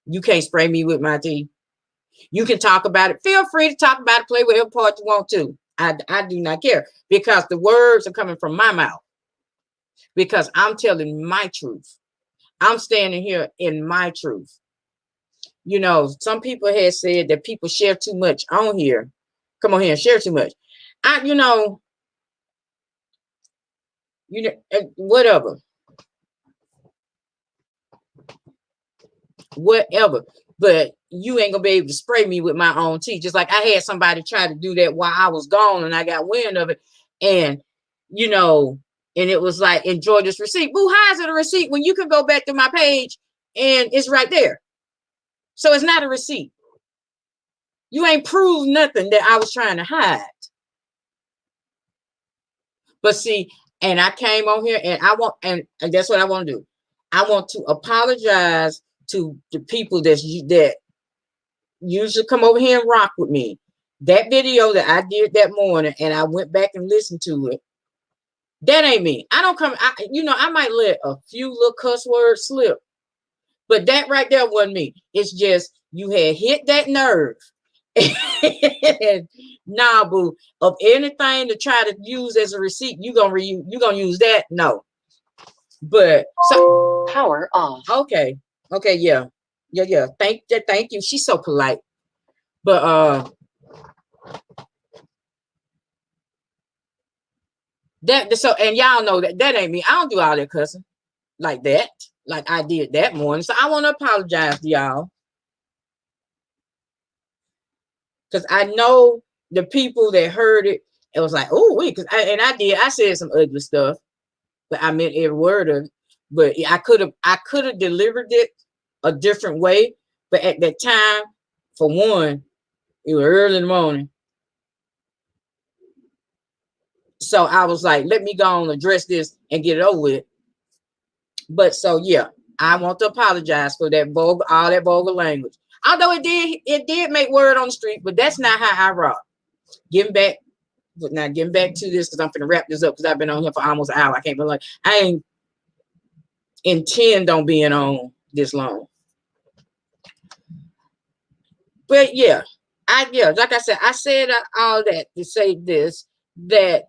You can't spray me with my tea. You can talk about it. Feel free to talk about it, play whatever part you want to. I do not care, because the words are coming from my mouth, because I'm telling my truth. I'm standing here in my truth. You know, some people had said that people share too much on here. Come on here and share too much. You know, whatever. But you ain't gonna be able to spray me with my own tea. Just like I had somebody try to do that while I was gone, and I got wind of it, and you know, and it was like, enjoy this receipt. Boo, how is it a receipt when you can go back to my page and it's right there? So it's not a receipt. You ain't proved nothing that I was trying to hide. But see, and I came on here and and that's what I want to do. I want to apologize to the people that usually come over here and rock with me. That video that I did that morning, and I went back and listened to it, that ain't me. I don't come, I might let a few little cuss words slip, but that right there wasn't me. It's just you had hit that nerve. Nah, boo, of anything to try to use as a receipt, you gonna use that? No. But so Power off. Okay, yeah. Thank you. She's so polite. But and y'all know that ain't me. I don't do all that cussing like that, like I did that morning. So I want to apologize to y'all, because I know the people that heard it, it was like, oh, wait, I said some ugly stuff, but I meant every word of it. But I could have delivered it a different way. But at that time, for one, it was early in the morning. So I was like, let me go and address this and get it over with. But so yeah, I want to apologize for that all that vulgar language. Although it did make word on the street, but that's not how I rock. Getting back to this, because I'm gonna wrap this up, because I've been on here for almost an hour. I can't believe I ain't intend on being on this long. But yeah, like I said all that to say this, that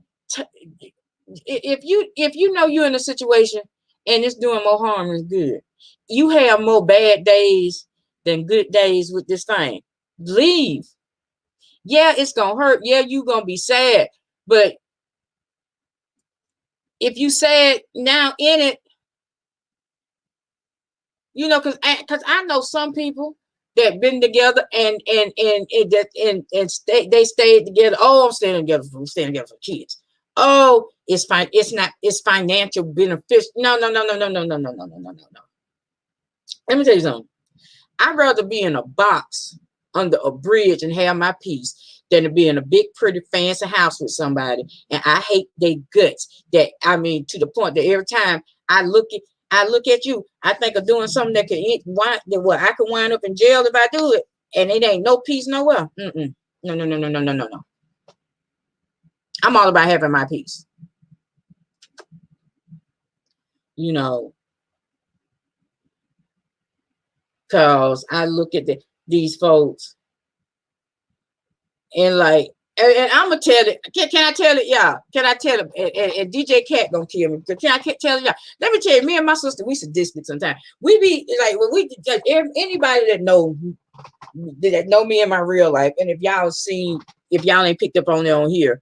if you know you're in a situation and it's doing more harm than good, you have more bad days than good days with this thing, leave. Yeah, it's gonna hurt. Yeah, you gonna be sad. But if you sad now in it, you know, because I know some people that been together and they stayed together. Oh, I'm staying together for kids. Oh, it's fine. It's financial benefits. No. Let me tell you something. I'd rather be in a box under a bridge and have my peace than to be in a big, pretty, fancy house with somebody. And I hate their guts. To the point that every time I look at you, I think of doing something that I could wind up in jail if I do it. And it ain't no peace nowhere. No. I'm all about having my peace. You know, because I look at these folks and like, and I'm gonna tell it. Can I tell it, y'all? Can I tell it? And DJ Cat gonna kill me. Can I tell y'all? Let me tell you, me and my sister, we sadistic sometimes. We be like, when we like anybody that know me in my real life, and if y'all ain't picked up on it on here,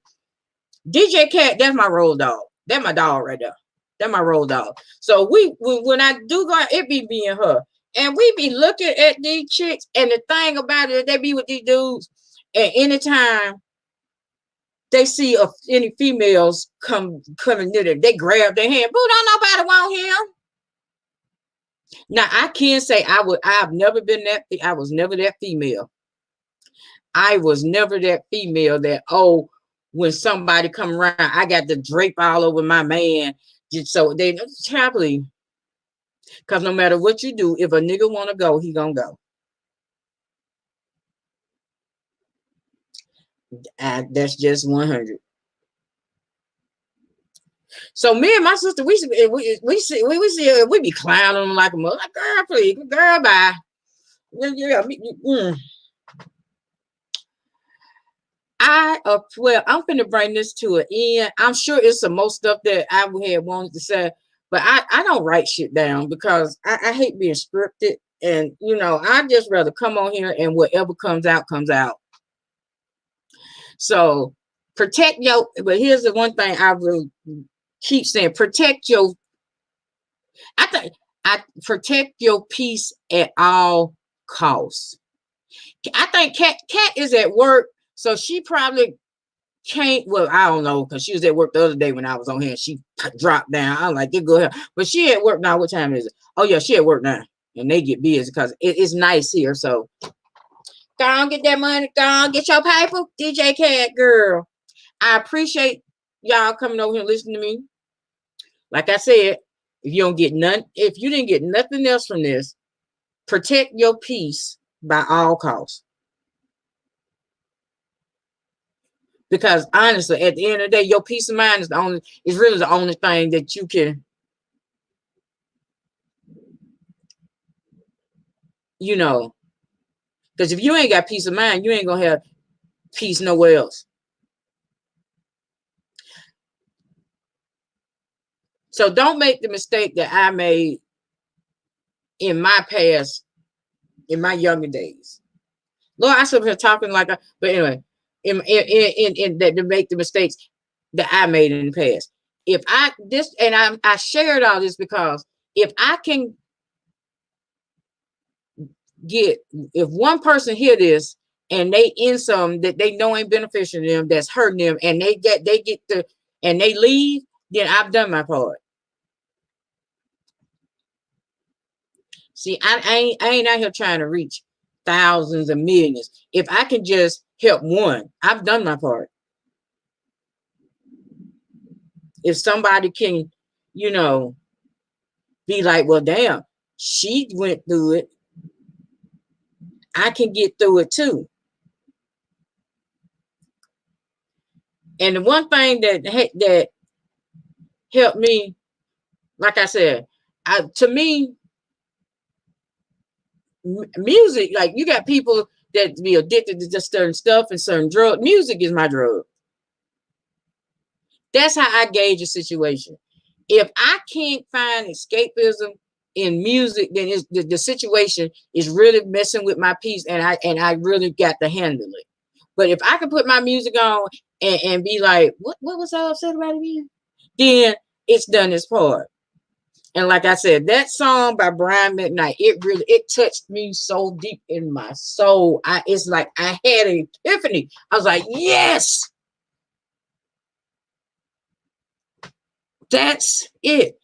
DJ Cat, that's my road dog. That's my dog right there. That's my road dog. So when I do go, it be me and her, and we be looking at these chicks, and the thing about it, they be with these dudes, and anytime they see any females coming near them, they grab their hand. Boo, don't nobody want him. Now I can say I've never been that. I was never that female. I was never that female that, oh, when somebody come around, I got the drape all over my man. Just so they happily, because no matter what you do, if a nigga want to go, he gonna go. That's just 100. So me and my sister, we be clowning them like a mother. Like, girl, please, girl, bye. Yeah. Well, I'm finna bring this to an end. I'm sure it's some more stuff that I had wanted to say, but I don't write shit down because I hate being scripted, and you know, I just rather come on here and whatever comes out comes out. So protect your. But here's the one thing I will keep saying: protect your. I protect your peace at all costs. I think Kat is at work, so she probably can't. Well, I don't know, because she was at work the other day when I was on here and she dropped down. I'm like, go ahead. But she at work now. What time is it? Oh yeah, she at work now. And they get busy because it's nice here. So go on, get that money. Go on, get your paper. DJ Cat girl. I appreciate y'all coming over here and listening to me. Like I said, if you didn't get nothing else from this, protect your peace by all costs. Because honestly, at the end of the day, your peace of mind is really the only thing that you can, you know, because if you ain't got peace of mind, you ain't gonna have peace nowhere else. So don't make the mistake that I made in my past, in my younger days. Lord, I sit here talking like but anyway, in that to make the mistakes that I made in the past. If I shared all this because if I can if one person hear this and they in some that they know ain't beneficial to them, that's hurting them, and they leave, then I've done my part. See, I ain't out here trying to reach thousands and millions. If I can just help one, I've done my part. If somebody can, you know, be like, well, damn, she went through it, I can get through it too. And the one thing that helped me, like I said, to me, music, like you got people that be addicted to just certain stuff and certain drugs. Music is my drug. That's how I gauge a situation. If I can't find escapism in music, then the situation is really messing with my peace, and I really got to handle it. But if I can put my music on and be like, what was I upset about again? Then it's done its part. And like I said, that song by Brian McKnight, it touched me so deep in my soul. It's like I had an epiphany. I was like, yes, that's it.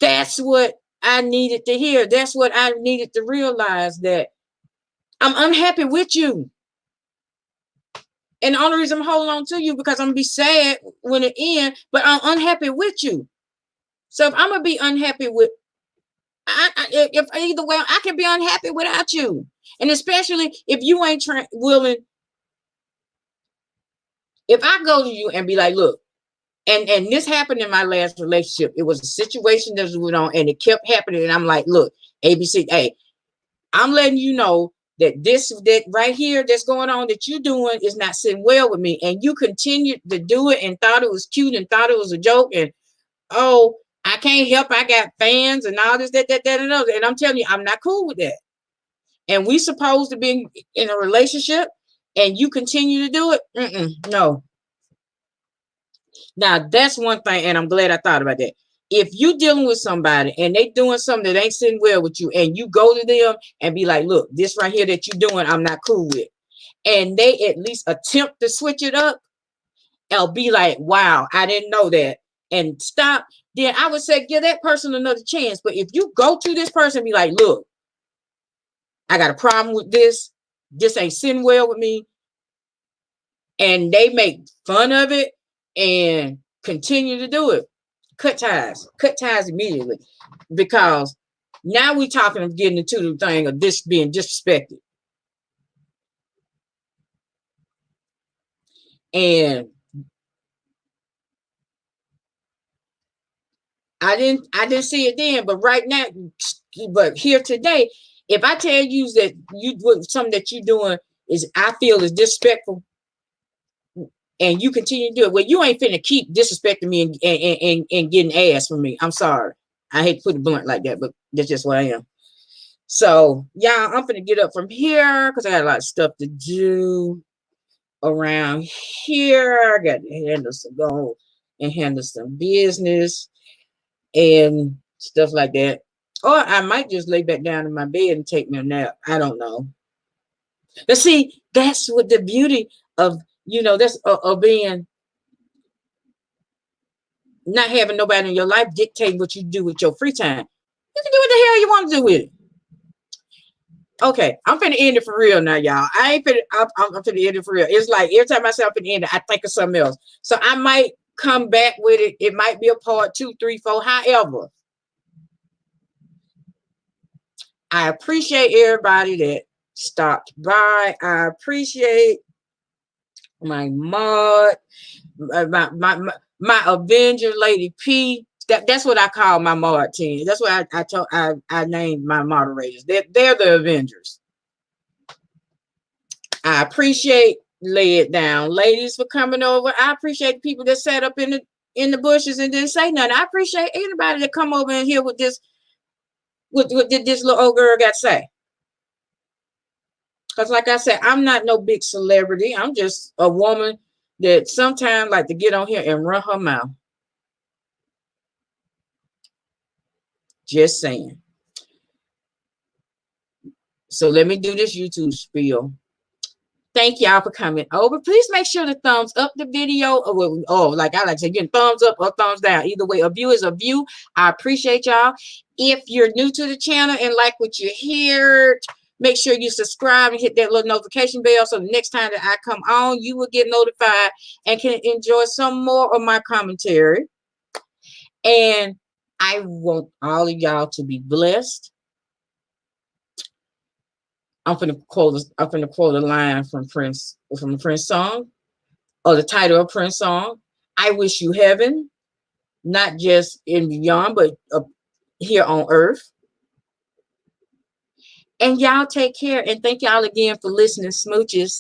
That's what I needed to hear. That's what I needed to realize, that I'm unhappy with you. And the only reason I'm holding on to you because I'm gonna be sad when it ends, but I'm unhappy with you. So if I'm gonna be unhappy with, if either way, I can be unhappy without you. And especially if you ain't willing, if I go to you and be like, look, and this happened in my last relationship. It was a situation that was going on and it kept happening. And I'm like, look, ABC, hey, I'm letting you know that that right here that's going on that you're doing is not sitting well with me. And you continued to do it and thought it was cute and thought it was a joke. And, oh, I can't help, I got fans and all this, that, and other. And I'm telling you, I'm not cool with that. And we supposed to be in a relationship and you continue to do it? No. Now, that's one thing, and I'm glad I thought about that. If you dealing with somebody and they doing something that ain't sitting well with you, and you go to them and be like, look, this right here that you're doing, I'm not cool with, and they at least attempt to switch it up, I'll be like, wow, I didn't know that, and stop, then I would say, give that person another chance. But if you go to this person and be like, look, I got a problem with this ain't sitting well with me, and they make fun of it and continue to do it, cut ties immediately, because now we're talking of getting into the thing of this being disrespected. And I didn't see it then, but right now, but here today, if I tell you that something that you're doing is, I feel is disrespectful, and you continue to do it, well, you ain't finna keep disrespecting me and getting ass from me. I'm sorry. I hate to put it blunt like that, but that's just what I am. So, y'all, I'm finna get up from here because I got a lot of stuff to do around here. I got to go and handle some business and stuff like that. Or I might just lay back down in my bed and take me a nap. I don't know. But see, that's what the beauty of, that's of being, not having nobody in your life dictate what you do with your free time. You can do what the hell you want to do with it. Okay, I'm finna end it for real now, y'all. I'm finna end it for real. It's like every time I say I'm finna end it, I think of something else. So I might come back with it. It might be a part 2, 3, 4. However, I appreciate everybody that stopped by. I appreciate my mod, my Avenger Lady P. That's what I call my mod team. That's what I named my moderators. They're the Avengers. I appreciate Lay It Down ladies for coming over. I appreciate people that sat up in the bushes and didn't say nothing. I appreciate anybody that come over and hear what this little old girl got to say. Because like I said, I'm not no big celebrity. I'm just a woman that sometimes like to get on here and run her mouth. Just saying. So let me do this YouTube spiel. Thank y'all for coming over. Please make sure to thumbs up the video. Like I like to say, getting thumbs up or thumbs down. Either way, a view is a view. I appreciate y'all. If you're new to the channel and like what you heard, make sure you subscribe and hit that little notification bell so the next time that I come on, you will get notified and can enjoy some more of my commentary. And I want all of y'all to be blessed. I'm gonna quote a line from the Prince song, or the title of Prince song. I wish you heaven, not just in beyond, but here on earth. And y'all take care, and thank y'all again for listening, smooches.